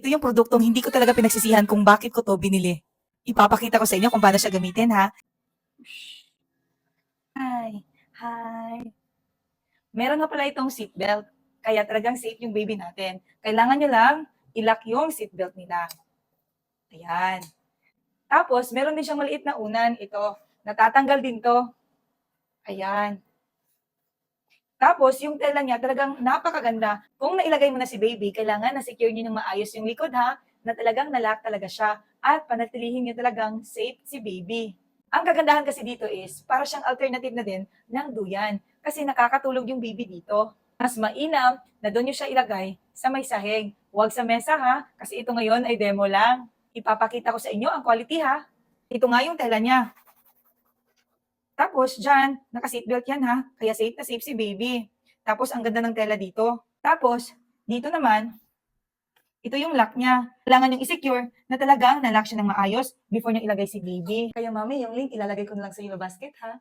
Ito yung produktong hindi ko talaga pinagsisihan kung bakit ko to binili. Ipapakita ko sa inyo kung paano siya gamitin, ha? Hi! Hi! Meron nga pala itong seatbelt, kaya talagang safe yung baby natin. Kailangan nyo lang i-lock yung seatbelt nila. Ayan. Tapos, meron din siyang maliit na unan. Ito, natatanggal din to. Ayan. Tapos, yung tela niya talagang napakaganda. Kung nailagay mo na si baby, kailangan na-secure niyo ng maayos yung likod, ha, na talagang nalock talaga siya. At panatilihin niyo talagang safe si baby. Ang kagandahan kasi dito is, para siyang alternative na din ng duyan. Kasi nakakatulog yung baby dito. Mas mainam na doon niyo siya ilagay sa may sahig. Huwag sa mesa, ha, kasi ito ngayon ay demo lang. Ipapakita ko sa inyo ang quality, ha. Ito nga yung tela niya. Tapos diyan, naka-seatbelt yan, ha, kaya safe na safe si baby. Tapos ang ganda ng tela dito. Tapos, dito naman, ito yung lock niya. Kailangan yung i-secure na talagang na-lock siya ng maayos before niya ilagay si baby. Kaya mami, yung link ilalagay ko na lang sa iyo basket, ha.